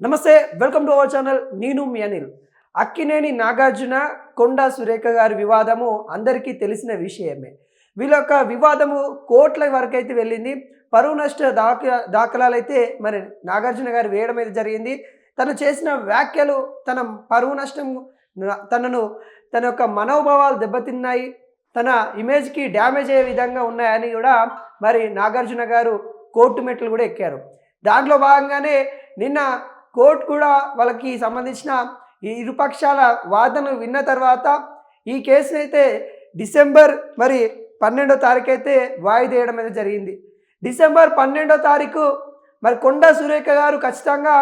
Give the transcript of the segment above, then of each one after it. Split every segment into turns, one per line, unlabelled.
నమస్తే, welcome to our channel. నేను మీ అనిల్. అక్కినేని నాగార్జున, కొండా సురేఖ గారి వివాదము అందరికీ తెలిసిన విషయమే. వీళ్ళ యొక్క వివాదము కోట్ల వరకు అయితే వెళ్ళింది. పరువు నష్ట దాఖలాలైతే మరి నాగార్జున గారు వేయడం అయితే జరిగింది. తను చేసిన వ్యాఖ్యలు తన పరువు నష్టం, తన యొక్క మనోభావాలు దెబ్బతిన్నాయి, తన ఇమేజ్కి డ్యామేజ్ అయ్యే విధంగా ఉన్నాయని కూడా మరి నాగార్జున గారు కోర్టు మెట్లు కూడా ఎక్కారు. దాంట్లో భాగంగానే నిన్న కోర్టు కూడా వాళ్ళకి సంబంధించిన ఈ ఇరుపక్షాల వాదనలు విన్న తర్వాత ఈ కేసునైతే డిసెంబర్ 12వ తారీఖు అయితే వాయిదేయడం అయితే జరిగింది. డిసెంబర్ 12వ తారీఖు మరి కొండా సురేఖ గారు ఖచ్చితంగా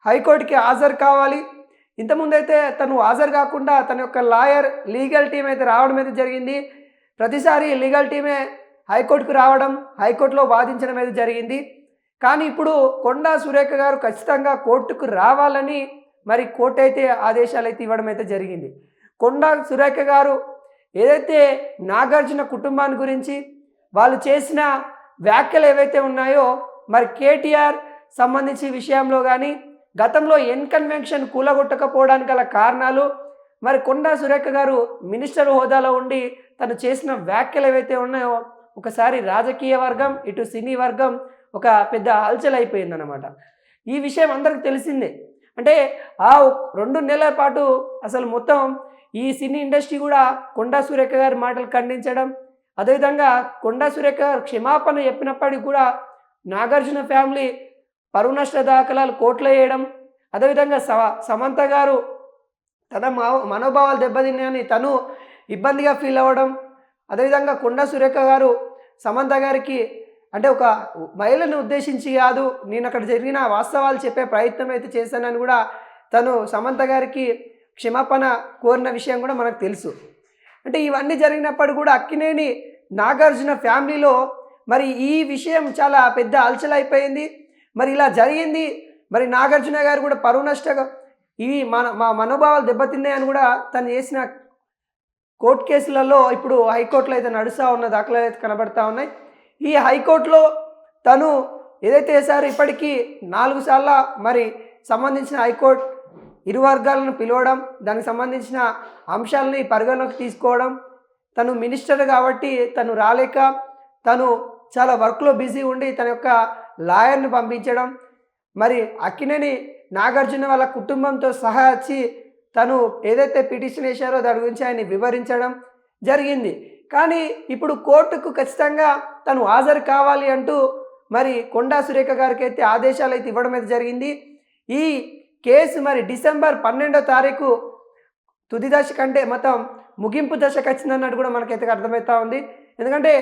హైకోర్టుకి హాజరు కావాలి. ఇంతకుముందైతే తను హాజరు కాకుండా తన యొక్క లాయర్, లీగల్ టీం అయితే రావడం అయితే జరిగింది. ప్రతిసారి లీగల్ టీమే హైకోర్టుకు రావడం, హైకోర్టులో వాదించడం అయితే జరిగింది. కానీ ఇప్పుడు కొండా సురేఖ గారు ఖచ్చితంగా కోర్టుకు రావాలని మరి కోర్టు అయితే ఆదేశాలు అయితే ఇవ్వడం అయితే జరిగింది. కొండా సురేఖ గారు ఏదైతే నాగార్జున కుటుంబాన్ని గురించి వాళ్ళు చేసిన వ్యాఖ్యలు ఏవైతే ఉన్నాయో మరి కేటీఆర్ సంబంధించి విషయంలో కానీ గతంలో కన్వెన్షన్ కూలగొట్టకపోవడానికి గల కారణాలు, మరి కొండా సురేఖ గారు మినిస్టర్ హోదాలో ఉండి తను చేసిన వ్యాఖ్యలు ఏవైతే ఉన్నాయో ఒకసారి రాజకీయ వర్గం, ఇటు సినీ వర్గం ఒక పెద్ద హల్చల్ అయిపోయిందన్నమాట. ఈ విషయం అందరికి తెలిసిందే. అంటే ఆ 2 నెలల పాటు అసలు మొత్తం ఈ సినీ ఇండస్ట్రీ కూడా కొండా సురేఖ గారి మాటలు ఖండించడం, అదేవిధంగా కొండా సురేఖ గారు క్షమాపణ చెప్పినప్పటికీ కూడా నాగార్జున ఫ్యామిలీ పరువు నష్ట దాఖలాలు కోర్టులో వేయడం, అదేవిధంగా సమంత గారు తన మనోభావాలు దెబ్బతిన్నాయని తను ఇబ్బందిగా ఫీల్ అవ్వడం, అదేవిధంగా కొండా సురేఖ గారు సమంత గారికి అంటే ఒక మహిళను ఉద్దేశించి కాదు, నేను అక్కడ జరిగిన వాస్తవాలు చెప్పే ప్రయత్నం అయితే చేశానని కూడా తను సమంత గారికి క్షమాపణ కోరిన విషయం కూడా మనకు తెలుసు. అంటే ఇవన్నీ జరిగినప్పుడు కూడా అక్కినేని నాగార్జున ఫ్యామిలీలో మరి ఈ విషయం చాలా పెద్ద హల్చల్ అయిపోయింది. మరి ఇలా జరిగింది, మరి నాగార్జున గారు కూడా పరువు నష్ట ఇవి మా మనోభావాలు దెబ్బతిన్నాయని కూడా తను చేసిన కోర్టు కేసులలో ఇప్పుడు హైకోర్టులో అయితే నడుస్తూ ఉన్న దాఖలాలు అయితే కనబడతా ఉన్నాయి. ఈ హైకోర్టులో తను ఏదైతే చేశారో ఇప్పటికీ 4 సార్లు మరి సంబంధించిన హైకోర్టు ఇరు వర్గాలను పిలవడం, దానికి సంబంధించిన అంశాలని పరిగణలోకి తీసుకోవడం, తను మినిస్టర్ కాబట్టి తను రాలేక తను చాలా వర్క్లో బిజీ ఉండి తన యొక్క లాయర్ని పంపించడం, మరి అక్కినేని నాగార్జున వాళ్ళ కుటుంబంతో సహా వచ్చి తను ఏదైతే పిటిషన్ వేశారో దాని గురించి ఆయన వివరించడం జరిగింది. కానీ ఇప్పుడు కోర్టుకు ఖచ్చితంగా తను హాజరు కావాలి అంటూ మరి కొండా సురేఖ గారికి అయితే ఆదేశాలు అయితే ఇవ్వడం అయితే జరిగింది. ఈ కేసు మరి డిసెంబర్ 12వ తారీఖు తుది దశ కంటే మొత్తం ముగింపు దశకు వచ్చిందన్నట్టు కూడా మనకైతే అర్థమవుతా ఉంది. ఎందుకంటే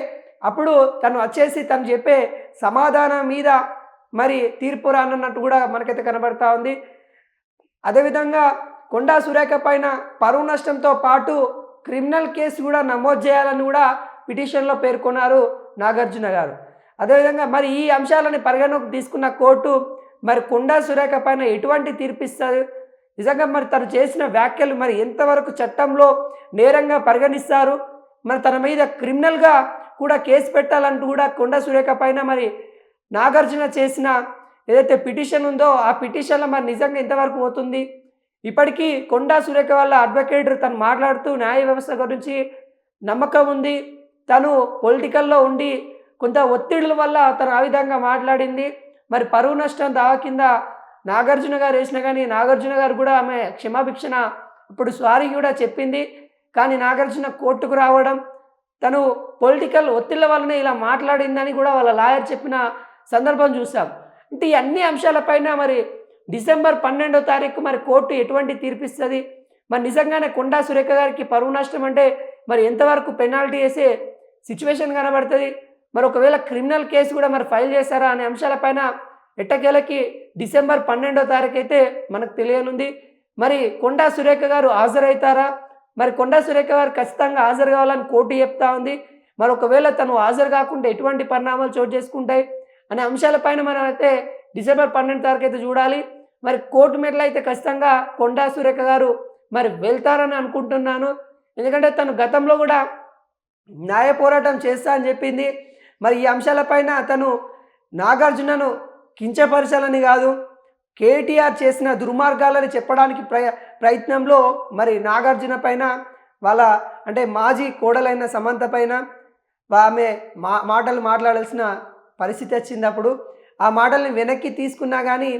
అప్పుడు తను వచ్చేసి తను చెప్పే సమాధానం మీద మరి తీర్పు రానన్నట్టు కూడా మనకైతే కనబడతా ఉంది. అదేవిధంగా కొండా సురేఖ పైన పరువు నష్టంతో పాటు క్రిమినల్ కేసు కూడా నమోదు చేయాలని కూడా పిటిషన్లో పేర్కొన్నారు నాగార్జున గారు. అదేవిధంగా మరి ఈ అంశాలని పరిగణలోకి తీసుకున్న కోర్టు మరి కొండా సురేఖ పైన ఎటువంటి తీర్పిస్తారు, నిజంగా మరి తను చేసిన వ్యాఖ్యలు మరి ఎంతవరకు చట్టంలో నేరంగా పరిగణిస్తారు, మరి తన మీద క్రిమినల్గా కూడా కేసు పెట్టాలంటూ కూడా కొండా సురేఖ పైన మరి నాగార్జున చేసిన ఏదైతే పిటిషన్ ఉందో ఆ పిటిషన్లో మరి నిజంగా ఎంతవరకు పోతుంది. ఇప్పటికీ కొండా సురేఖ వాళ్ళ అడ్వకేట్ తను మాట్లాడుతూ న్యాయ వ్యవస్థ గురించి నమ్మకం ఉంది, తను పొలిటికల్లో ఉండి కొంత ఒత్తిడుల వల్ల తను ఆ విధంగా మాట్లాడింది, మరి పరువు నష్టం దావా కింద నాగార్జున గారు వేసినా కానీ నాగార్జున గారు కూడా ఆమె క్షమాభిక్షణ ఇప్పుడు సారీ కూడా చెప్పింది. కానీ నాగార్జున కోర్టుకు రావడం తను పొలిటికల్ ఒత్తిళ్ల వల్లనే ఇలా మాట్లాడిందని కూడా వాళ్ళ లాయర్ చెప్పిన సందర్భం చూసాం. అంటే ఈ అన్ని అంశాలపైన మరి డిసెంబర్ 12వ తారీఖు మరి కోర్టు ఎటువంటి తీర్పిస్తుంది, మరి నిజంగానే కొండా సురేఖ గారికి పరువు నష్టం అంటే మరి ఎంతవరకు పెనాల్టీ వేసే సిచ్యువేషన్ కనబడుతుంది, మరి ఒకవేళ క్రిమినల్ కేసు కూడా మరి ఫైల్ చేశారా అనే అంశాలపైన ఎట్టకేలకి డిసెంబర్ 12వ తారీఖు అయితే మనకు తెలియనుంది. మరి కొండా సురేఖ గారు హాజరవుతారా, మరి కొండా సురేఖ గారు ఖచ్చితంగా హాజరు కావాలని కోర్టు చెప్తా ఉంది. మరి ఒకవేళ తను హాజరు కాకుండా ఎటువంటి పరిణామాలు చోటు చేసుకుంటాయి అనే అంశాలపైన మనం అయితే డిసెంబర్ 12వ తారీఖు అయితే చూడాలి. మరి కోర్టు మెట్లు అయితే ఖచ్చితంగా కొండా సురేఖ గారు మరి వెళ్తారని అనుకుంటున్నాను. ఎందుకంటే తను గతంలో కూడా న్యాయ పోరాటం చేస్తా అని చెప్పింది. మరి ఈ అంశాలపైన తను నాగార్జునను కించపరచాలని కాదు, కేటీఆర్ చేసిన దుర్మార్గాలని చెప్పడానికి ప్రయత్నంలో మరి నాగార్జున పైన వాళ్ళ అంటే మాజీ కోడలైన సమంత పైన ఆమె మాటలు మాట్లాడాల్సిన పరిస్థితి వచ్చింది. అప్పుడు ఆ మాటల్ని వెనక్కి తీసుకున్నా కానీ